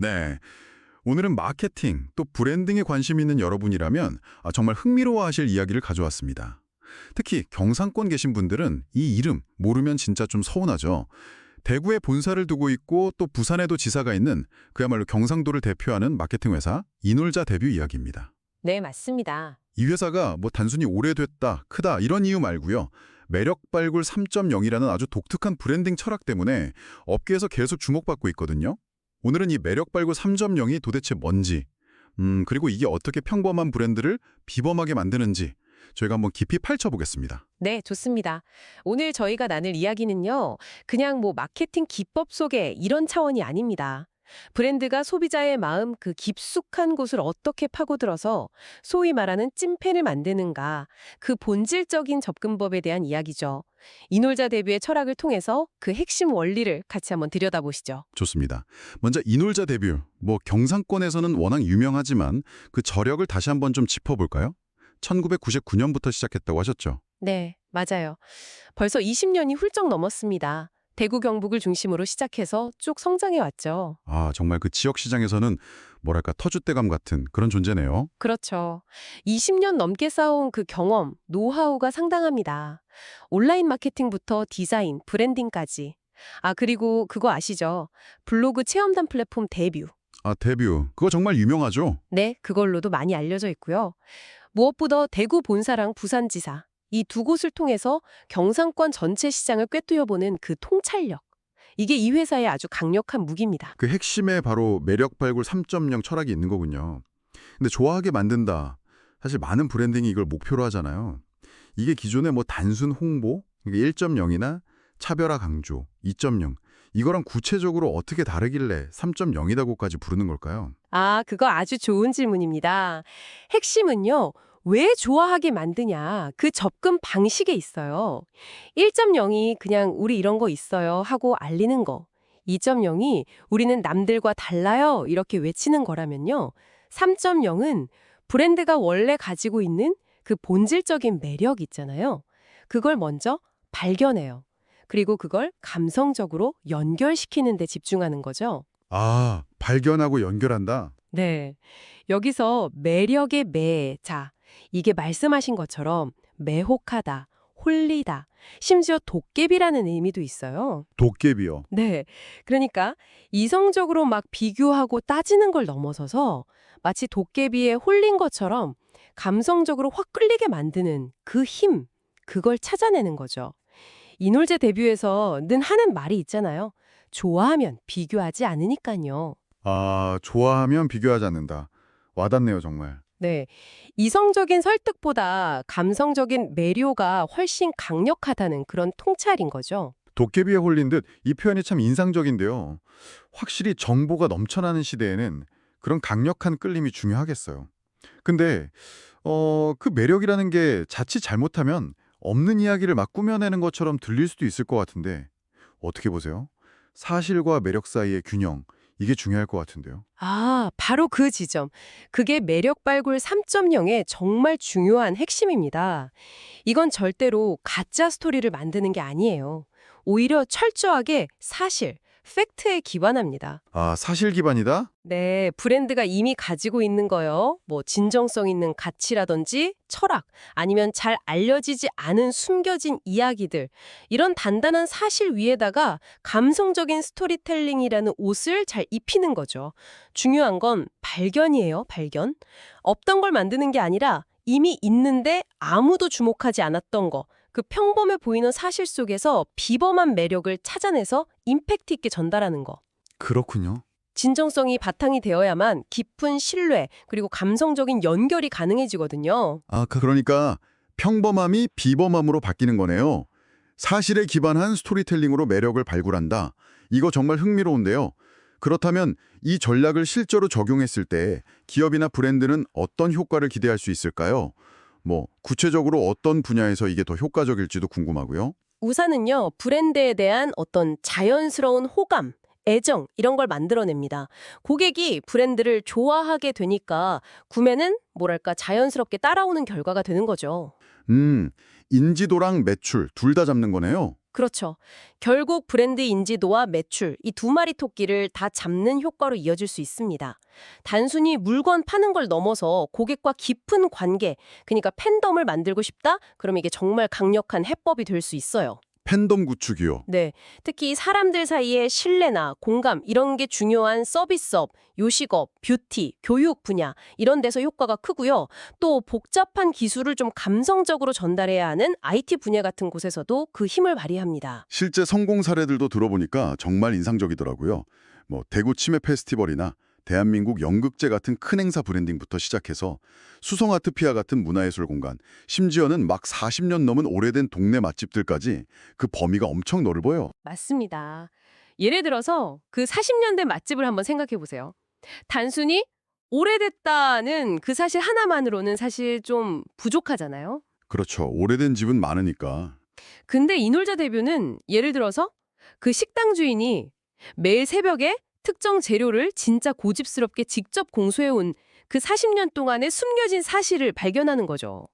네. 오늘은 마케팅, 또 브랜딩에 관심 있는 여러분이라면 정말 흥미로워하실 이야기를 가져왔습니다. 특히 경상권 계신 분들은 이 이름 모르면 진짜 좀 서운하죠. 대구에 본사를 두고 있고 또 부산에도 지사가 있는 그야말로 경상도를 대표하는 마케팅 회사 이놀자 데뷔 이야기입니다. 네, 맞습니다. 이 회사가 뭐 단순히 오래됐다, 크다 이런 이유 말고요. 매력 발굴 3.0이라는 아주 독특한 브랜딩 철학 때문에 업계에서 계속 주목받고 있거든요. 오늘은 이 매력 발굴 3.0이 도대체 뭔지, 그리고 이게 어떻게 평범한 브랜드를 비범하게 만드는지 저희가 한번 깊이 파헤쳐보겠습니다. 네, 좋습니다. 오늘 저희가 나눌 이야기는요, 그냥 마케팅 기법 소개 이런 차원이 아닙니다. 브랜드가 소비자의 마음 그 깊숙한 곳을 어떻게 파고들어서 소위 말하는 찐팬을 만드는가, 그 본질적인 접근법에 대한 이야기죠. 이놀자 대비의 철학을 통해서 그 핵심 원리를 같이 한번 들여다보시죠. 좋습니다. 먼저 이놀자 데뷔, 경상권에서는 워낙 유명하지만 그 저력을 다시 한번 좀 짚어볼까요? 1999년부터 시작했다고 하셨죠? 네, 맞아요. 벌써 20년이 훌쩍 넘었습니다. 대구 경북을 중심으로 시작해서 쭉 성장해 왔죠. 정말 그 지역 시장에서는 뭐랄까 터줏대감 같은 그런 존재네요. 그렇죠. 20년 넘게 쌓아온 그 경험, 노하우가 상당합니다. 온라인 마케팅부터 디자인, 브랜딩까지. 그리고 그거 아시죠? 블로그 체험단 플랫폼 데뷔. 데뷔. 그거 정말 유명하죠? 네, 그걸로도 많이 알려져 있고요. 무엇보다 대구 본사랑 부산지사. 이 두 곳을 통해서 경상권 전체 시장을 꿰뚫어보는 그 통찰력. 이게 이 회사의 아주 강력한 무기입니다. 그 핵심에 바로 매력 발굴 3.0 철학이 있는 거군요. 근데 좋아하게 만든다. 사실 많은 브랜딩이 이걸 목표로 하잖아요. 이게 기존의 단순 홍보, 1.0이나 차별화 강조, 2.0. 이거랑 구체적으로 어떻게 다르길래 3.0이라고까지 부르는 걸까요? 그거 아주 좋은 질문입니다. 핵심은요, 왜 좋아하게 만드냐, 그 접근 방식에 있어요. 1.0이 그냥 우리 이런 거 있어요 하고 알리는 거. 2.0이 우리는 남들과 달라요 이렇게 외치는 거라면요. 3.0은 브랜드가 원래 가지고 있는 그 본질적인 매력 있잖아요. 그걸 먼저 발견해요. 그리고 그걸 감성적으로 연결시키는 데 집중하는 거죠. 발견하고 연결한다? 네. 여기서 매력의 매, 자, 이게 말씀하신 것처럼 매혹하다, 홀리다, 심지어 도깨비라는 의미도 있어요. 도깨비요. 네. 그러니까 이성적으로 막 비교하고 따지는 걸 넘어서서 마치 도깨비에 홀린 것처럼 감성적으로 확 끌리게 만드는 그 힘, 그걸 찾아내는 거죠. 이놀제 데뷔에서 는 하는 말이 있잖아요. 좋아하면 비교하지 않으니까요. 좋아하면 비교하지 않는다. 와닿네요, 정말. 네. 이성적인 설득보다 감성적인 매료가 훨씬 강력하다는 그런 통찰인 거죠. 도깨비에 홀린 듯 이 표현이 참 인상적인데요. 확실히 정보가 넘쳐나는 시대에는 그런 강력한 끌림이 중요하겠어요. 근데 그 매력이라는 게 자칫 잘못하면 없는 이야기를 막 꾸며내는 것처럼 들릴 수도 있을 것 같은데 어떻게 보세요? 사실과 매력 사이의 균형, 이게 중요할 것 같은데요. 바로 그 지점. 그게 매력 발굴 3.0의 정말 중요한 핵심입니다. 이건 절대로 가짜 스토리를 만드는 게 아니에요. 오히려 철저하게 사실, 팩트에 기반합니다. 사실 기반이다? 네, 브랜드가 이미 가지고 있는 거요. 진정성 있는 가치라든지 철학, 아니면 잘 알려지지 않은 숨겨진 이야기들. 이런 단단한 사실 위에다가 감성적인 스토리텔링이라는 옷을 잘 입히는 거죠. 중요한 건 발견이에요, 발견. 없던 걸 만드는 게 아니라 이미 있는데 아무도 주목하지 않았던 거. 그 평범해 보이는 사실 속에서 비범한 매력을 찾아내서 임팩트 있게 전달하는 거. 그렇군요. 진정성이 바탕이 되어야만 깊은 신뢰 그리고 감성적인 연결이 가능해지거든요. 그러니까 평범함이 비범함으로 바뀌는 거네요. 사실에 기반한 스토리텔링으로 매력을 발굴한다. 이거 정말 흥미로운데요. 그렇다면 이 전략을 실제로 적용했을 때 기업이나 브랜드는 어떤 효과를 기대할 수 있을까요? 구체적으로 어떤 분야에서 이게 더 효과적일지도 궁금하고요. 우선은요, 브랜드에 대한 어떤 자연스러운 호감, 애정 이런 걸 만들어냅니다. 고객이 브랜드를 좋아하게 되니까 구매는 자연스럽게 따라오는 결과가 되는 거죠. 인지도랑 매출 둘 다 잡는 거네요. 그렇죠. 결국 브랜드 인지도와 매출, 이 두 마리 토끼를 다 잡는 효과로 이어질 수 있습니다. 단순히 물건 파는 걸 넘어서 고객과 깊은 관계, 그러니까 팬덤을 만들고 싶다? 그럼 이게 정말 강력한 해법이 될 수 있어요. 팬덤 구축이요. 네, 특히 사람들 사이의 신뢰나 공감 이런 게 중요한 서비스업, 요식업, 뷰티, 교육 분야 이런 데서 효과가 크고요. 또 복잡한 기술을 좀 감성적으로 전달해야 하는 IT 분야 같은 곳에서도 그 힘을 발휘합니다. 실제 성공 사례들도 들어보니까 정말 인상적이더라고요. 뭐 대구 치매 페스티벌이나 대한민국 연극제 같은 큰 행사 브랜딩부터 시작해서 수성 아트피아 같은 문화예술 공간, 심지어는 막 40년 넘은 오래된 동네 맛집들까지 그 범위가 엄청 넓어요. 맞습니다. 예를 들어서 그 40년대 맛집을 한번 생각해 보세요. 단순히 오래됐다는 그 사실 하나만으로는 사실 좀 부족하잖아요. 그렇죠. 오래된 집은 많으니까. 근데 이놀자 대표는 예를 들어서 그 식당 주인이 매일 새벽에 특정 재료를 진짜 고집스럽게 직접 공수해온 그 40년 동안의 숨겨진 사실을 발견하는 거죠.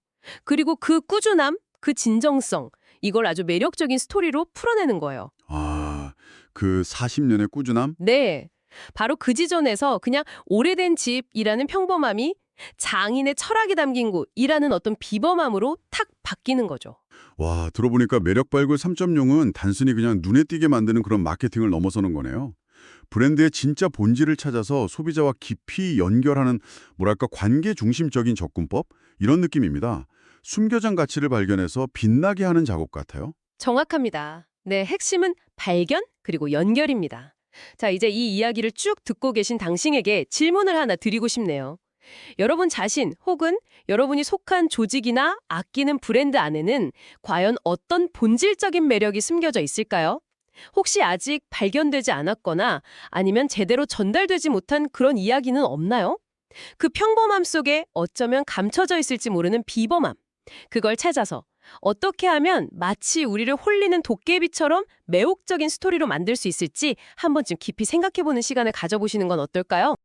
그리고 그 꾸준함, 그 진정성, 이걸 아주 매력적인 스토리로 풀어내는 거예요. 아, 그 40년의 꾸준함? 네. 바로 그 지점에서 그냥 오래된 집이라는 평범함이 장인의 철학이 담긴 곳이라는 어떤 비범함으로 탁 바뀌는 거죠. 와, 들어보니까 매력 발굴 3.0은 단순히 그냥 눈에 띄게 만드는 그런 마케팅을 넘어서는 거네요. 브랜드의 진짜 본질을 찾아서 소비자와 깊이 연결하는 뭐랄까 관계 중심적인 접근법? 이런 느낌입니다. 숨겨진 가치를 발견해서 빛나게 하는 작업 같아요. 정확합니다. 네, 핵심은 발견 그리고 연결입니다. 자, 이제 이 이야기를 쭉 듣고 계신 당신에게 질문을 하나 드리고 싶네요. 여러분 자신 혹은 여러분이 속한 조직이나 아끼는 브랜드 안에는 과연 어떤 본질적인 매력이 숨겨져 있을까요? 혹시 아직 발견되지 않았거나 아니면 제대로 전달되지 못한 그런 이야기는 없나요? 그 평범함 속에 어쩌면 감춰져 있을지 모르는 비범함. 그걸 찾아서 어떻게 하면 마치 우리를 홀리는 도깨비처럼 매혹적인 스토리로 만들 수 있을지 한 번쯤 깊이 생각해보는 시간을 가져보시는 건 어떨까요?